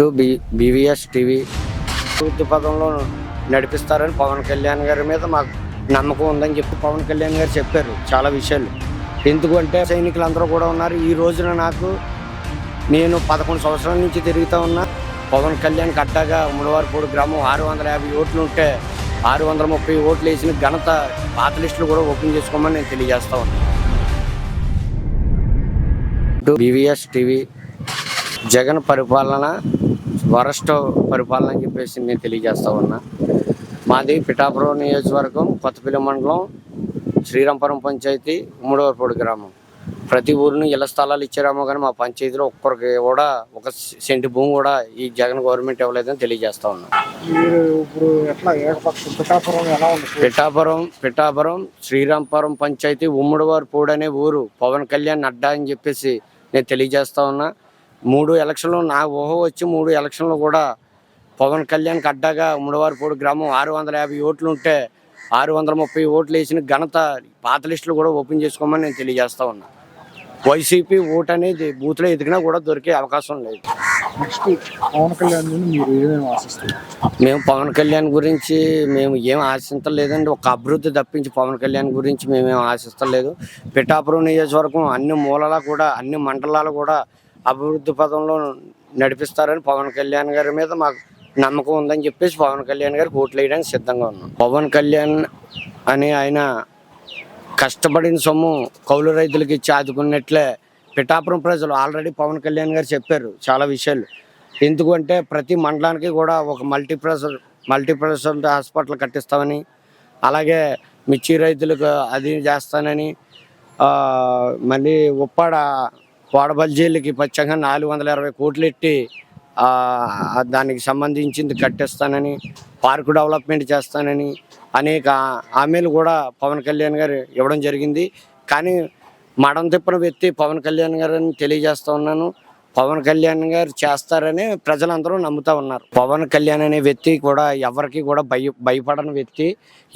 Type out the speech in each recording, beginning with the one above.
To BVS TV అభివృద్ధి పదంలో నడిపిస్తారని పవన్ కళ్యాణ్ గారి మీద మాకు నమ్మకం ఉందని చెప్పి పవన్ కళ్యాణ్ గారు చెప్పారు చాలా విషయాలు. ఎందుకంటే సైనికులందరూ కూడా ఉన్నారు. ఈ రోజున నేను 11 సంవత్సరాల నుంచి తిరుగుతూ ఉన్నా. పవన్ కళ్యాణ్ అడ్డాగా ముడవారిపూడి గ్రామం 650 ఓట్లు ఉంటే 630 ఓట్లు వేసిన ఘనత పాత లిస్టులు కూడా ఓపెన్ చేసుకోమని నేను తెలియజేస్తా ఉన్నాను. బీవీఎస్ టీవీ జగన్ పరిపాలన వరస్ట్ పరిపాలన అని చెప్పేసి నేను తెలియజేస్తా ఉన్నా. మాది పిఠాపురం నియోజకవర్గం, కొత్తపల్లి మండలం, శ్రీరాంపురం పంచాయతీ, ఉమ్మడివారిపూడి గ్రామం. ప్రతి ఊరిని ఇళ్ల స్థలాలు ఇచ్చారేమో కానీ మా పంచాయతీలో ఒక్కరికి కూడా ఒక సెంటు భూమి కూడా ఈ జగన్ గవర్నమెంట్ ఇవ్వలేదని తెలియజేస్తా ఉన్నా. పిఠాపురం శ్రీరాంపురం పంచాయతీ, ఉమ్మడివారిపూడి అనే ఊరు పవన్ కళ్యాణ్ అడ్డా అని చెప్పేసి నేను తెలియజేస్తా ఉన్నా. 3 ఎలక్షన్లు నా ఊహ వచ్చి 3 ఎలక్షన్లు కూడా పవన్ కళ్యాణ్కి అడ్డాగా ఉమ్మడివారిపూడి గ్రామం 650 ఓట్లు ఉంటే 630 ఓట్లు వేసిన ఘనత పాత లిస్టులు కూడా ఓపెన్ చేసుకోమని నేను తెలియజేస్తా ఉన్నా. వైసీపీ ఓటు అనేది బూత్లో ఎదిగినా కూడా దొరికే అవకాశం లేదు. మేము పవన్ కళ్యాణ్ గురించి ఏం ఆశించలేదండి. ఒక అభివృద్ధి తప్పించి పవన్ కళ్యాణ్ గురించి మేమేం ఆశిస్తలేదు. పిఠాపురం నియోజకవర్గం అన్ని మూలలా కూడా, అన్ని మండలాలు కూడా అభివృద్ధి పదంలో నడిపిస్తారని పవన్ కళ్యాణ్ గారి మీద మాకు నమ్మకం ఉందని చెప్పేసి పవన్ కళ్యాణ్ గారికి ఓట్లు వేయడానికి సిద్ధంగా ఉన్నాం. పవన్ కళ్యాణ్ అని ఆయన కష్టపడిన సొమ్ము కౌలు రైతులకు ఇచ్చి ఆదుకున్నట్లే పిఠాపురం ప్రజలు ఆల్రెడీ పవన్ కళ్యాణ్ గారు చెప్పారు చాలా విషయాలు. ఎందుకంటే ప్రతి మండలానికి కూడా ఒక మల్టీప్రెషర్ హాస్పిటల్ కట్టిస్తామని, అలాగే మిర్చి రైతులకు అది చేస్తానని, మళ్ళీ ఉప్పాడ వాడబల్జీలకి పచ్చంగా 420 కోట్లు ఎట్టి దానికి సంబంధించింది కట్టిస్తానని, పార్కు డెవలప్మెంట్ చేస్తానని అనేక హామీలు కూడా పవన్ కళ్యాణ్ గారు ఇవ్వడం జరిగింది. కానీ మడం తిప్పిన వ్యక్తి పవన్ కళ్యాణ్ గారు అని తెలియజేస్తూ ఉన్నాను. పవన్ కళ్యాణ్ గారు చేస్తారని ప్రజలందరూ నమ్ముతూ ఉన్నారు. పవన్ కళ్యాణ్ అనే వ్యక్తి కూడా ఎవరికి కూడా భయపడని వ్యక్తి.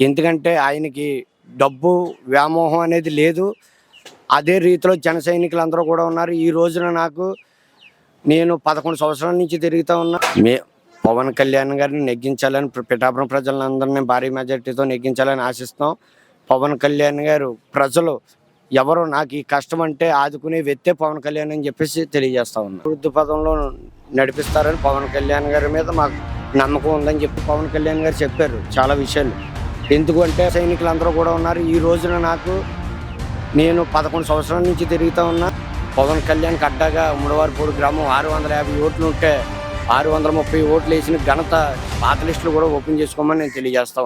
ఎందుకంటే ఆయనకి డబ్బు వ్యామోహం అనేది లేదు. అదే రీతిలో జన సైనికులందరూ కూడా ఉన్నారు. ఈ రోజున నేను 11 సంవత్సరాల నుంచి తిరుగుతూ ఉన్నా. పవన్ కళ్యాణ్ గారిని నెగ్గించాలని పిఠాపురం ప్రజలందరినీ భారీ మెజార్టీతో నెగ్గించాలని ఆశిస్తాం. పవన్ కళ్యాణ్ గారు ప్రజలు ఎవరు నాకు ఈ కష్టం అంటే ఆదుకునే వ్యక్తే పవన్ కళ్యాణ్ అని చెప్పేసి తెలియజేస్తా ఉన్నా. అభివృద్ధి పదంలో నడిపిస్తారని పవన్ కళ్యాణ్ గారి మీద మాకు నమ్మకం ఉందని చెప్పి పవన్ కళ్యాణ్ గారు చెప్పారు చాలా విషయాలు. ఎందుకంటే సైనికులందరూ కూడా ఉన్నారు. ఈ రోజున నేను 11 సంవత్సరాల నుంచి తిరుగుతూ ఉన్నా. పవన్ కళ్యాణ్కి అడ్డాగా ఉమ్మడివారిపూడి గ్రామం 650 ఓట్లు ఉంటే 630 ఓట్లు వేసిన ఘనత పాత లిస్టులు కూడా ఓపెన్ చేసుకోమని నేను తెలియజేస్తా ఉన్నాను.